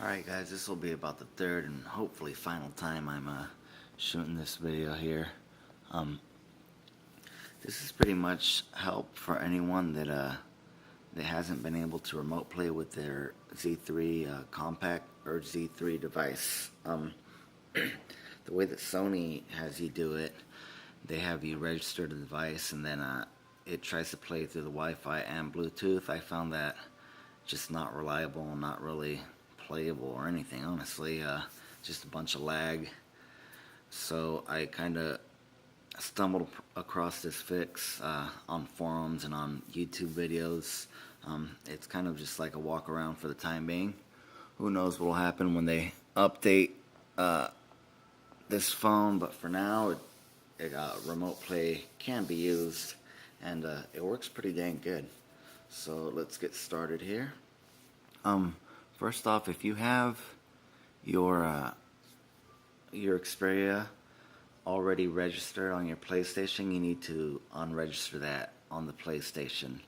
Alright guys, this will be about the third and hopefully final time I'm shooting this video here. This is pretty much help for anyone that hasn't been able to remote play with their Z3 compact or Z3 device. The way that Sony has you do it, they have you register the device and then it tries to play through the Wi-Fi and Bluetooth. I found that just not reliable and not really playable or anything, honestly. Just a bunch of lag. So I kind of stumbled across this fix on forums and on YouTube videos. It's kind of just like a walk around for the time being. Who knows what will happen when they update this phone, but for now remote play can be used and it works pretty dang good. So let's get started here. First off, if you have your Xperia already registered on your PlayStation, you need to unregister that on the PlayStation.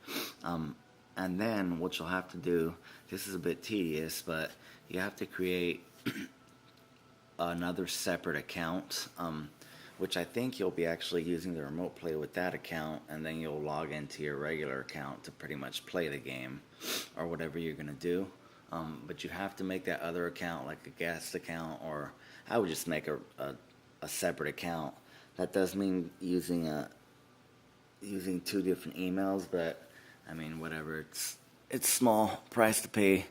And then what you'll have to do, this is a bit tedious, but you have to create another separate account, which I think you'll be actually using the remote play with that account, and then you'll log into your regular account to pretty much play the game or whatever you're going to do. But you have to make that other account like a guest account, or I would just make a separate account. That does mean using two different emails, but I mean, whatever. It's small price to pay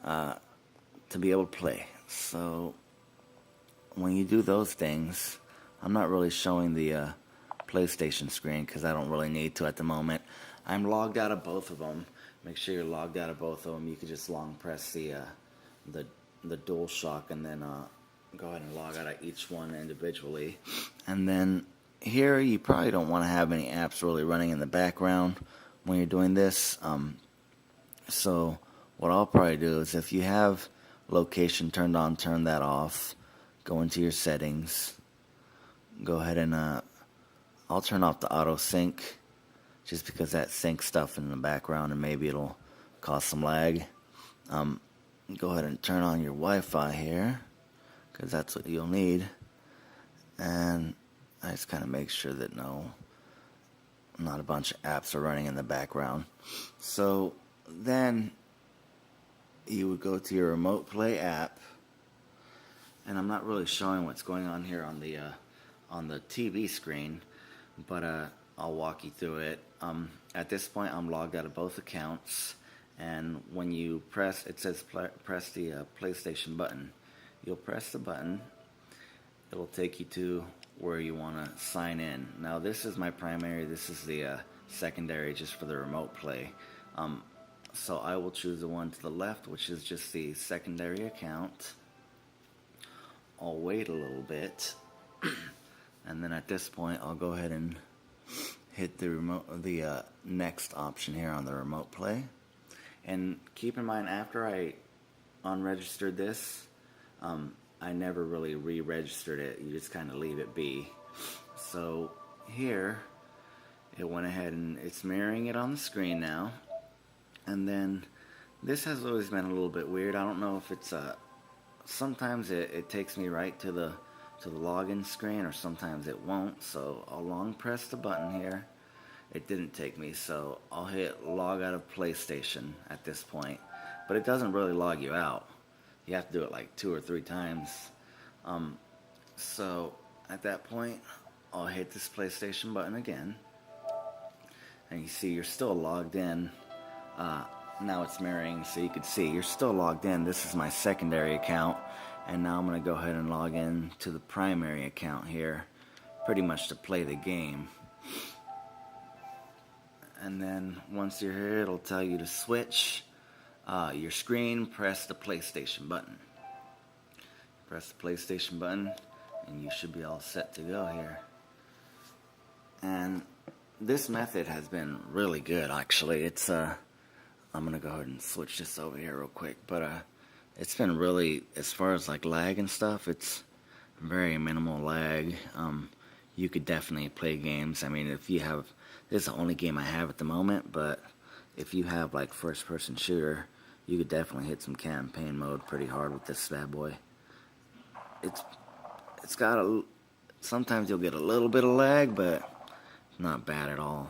to be able to play. So when you do those things, I'm not really showing the PlayStation screen because I don't really need to at the moment. I'm logged out of both of them. Make sure you're logged out of both of them. You can just long press the DualShock and then go ahead and log out of each one individually. And then here you probably don't want to have any apps really running in the background when you're doing this. So what I'll probably do is, if you have location turned on, turn that off. Go into your settings. Go ahead and I'll turn off the auto sync, just because that sync stuff in the background and maybe it'll cause some lag. Go ahead and turn on your Wi-Fi here, because that's what you'll need. And I just kind of make sure that not a bunch of apps are running in the background. So then you would go to your remote play app, and I'm not really showing what's going on here on the TV screen, but I'll walk you through it. At this point, I'm logged out of both accounts, and when you press, it says press the PlayStation button. You'll press the button. It'll take you to where you want to sign in. Now, this is my primary. This is the secondary, just for the remote play. So I will choose the one to the left, which is just the secondary account. I'll wait a little bit, and then at this point, I'll go ahead and hit the next option here on the remote play. And keep in mind, after I unregistered this, I never really re-registered it. You just kind of leave it be. So here, it went ahead and it's mirroring it on the screen now. And then this has always been a little bit weird. I don't know if it's sometimes it takes me right to the login screen, or sometimes it won't. So I'll long press the button here. It didn't take me, so I'll hit log out of PlayStation at this point. But it doesn't really log you out. You have to do it like 2 or 3 times. So at that point, I'll hit this PlayStation button again, and you see you're still logged in. Now it's mirroring, so you can see you're still logged in. This is my secondary account, and now I'm going to go ahead and log in to the primary account here, pretty much to play the game. And then once you're here, it'll tell you to switch your screen. Press the PlayStation button. Press the PlayStation button, and you should be all set to go here. And this method has been really good, actually. It's I'm gonna go ahead and switch this over here real quick, but it's been really, as far as like lag and stuff, it's very minimal lag. You could definitely play games. I mean, if you have, this is the only game I have at the moment, but if you have like first person shooter, You could definitely hit some campaign mode pretty hard with this bad boy. It's got a, sometimes you'll get a little bit of lag, but not bad at all.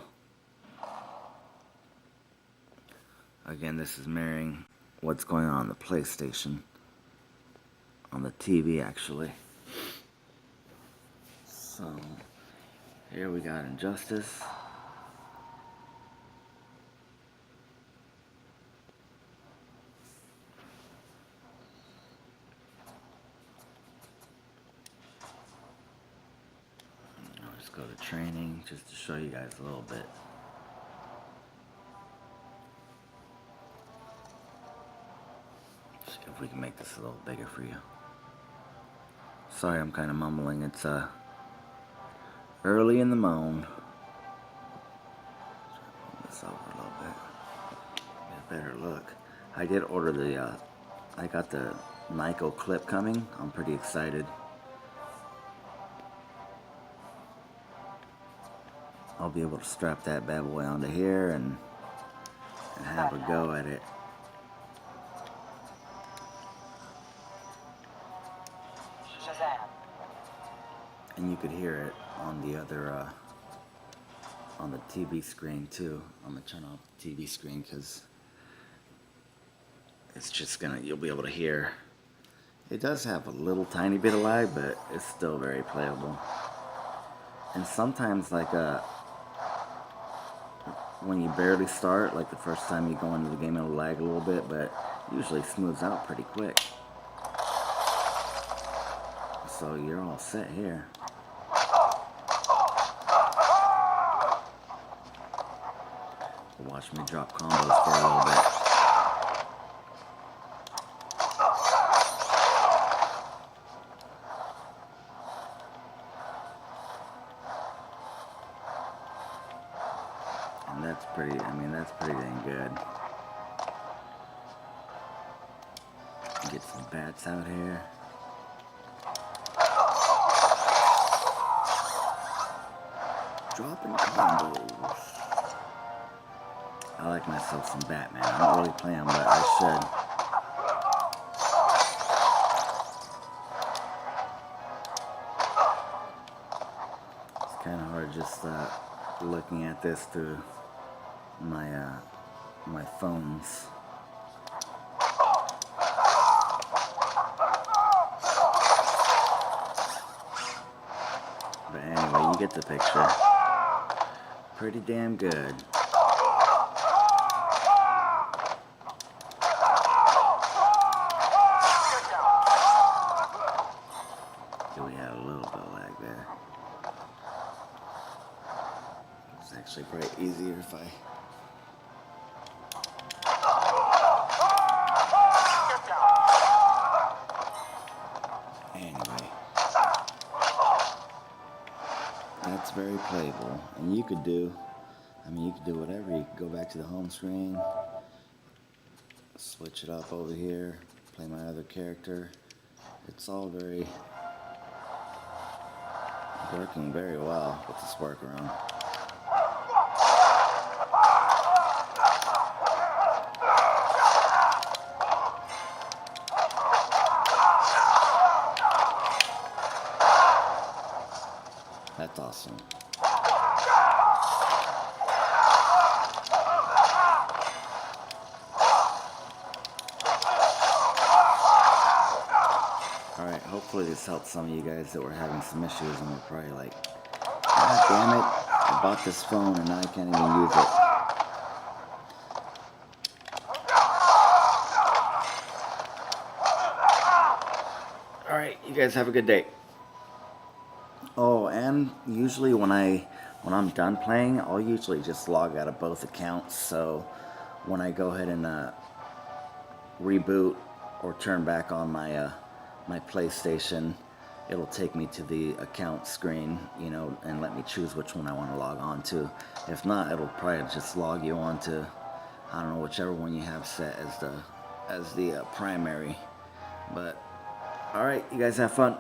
Again, this is mirroring what's going on the PlayStation, on the TV actually. So here we got Injustice. Let's go to training just to show you guys a little bit. See if we can make this a little bigger for you. Sorry, I'm kind of mumbling. It's early in the morning. Put this over a little bit. Get a better look. I did order the. I got the Nyko clip coming. I'm pretty excited. I'll be able to strap that bad boy onto here and have a go at it. And you could hear it on the other, on the TV screen too. I'm gonna turn off the TV screen because it's just gonna, you'll be able to hear. It does have a little tiny bit of lag, but it's still very playable. And sometimes like when you barely start, like the first time you go into the game, it'll lag a little bit, but usually smooths out pretty quick. So you're all set here. Watch me drop combos for a little bit. And that's pretty, I mean, that's pretty dang good. Get some bats out here. Dropping combos. I like myself some Batman. I don't really play him, but I should. It's kind of hard just looking at this through my my phones. But anyway, you get the picture. Pretty damn good. We had a little bit of lag there. It's actually probably easier if I... Anyway. That's very playable. And you could do, I mean, you could do whatever. You could go back to the home screen, switch it up over here, play my other character. It's all very... working very well with this workaround. That's awesome. Alright, hopefully this helped some of you guys that were having some issues and were probably like, God damn it, I bought this phone and now I can't even use it. Alright, you guys have a good day. Oh, and usually when I'm done playing, I'll usually just log out of both accounts, so when I go ahead and reboot or turn back on my my PlayStation, it'll take me to the account screen, you know, and let me choose which one I want to log on to. If not, it'll probably just log you on to, I don't know, whichever one you have set as the primary. But all right, you guys have fun.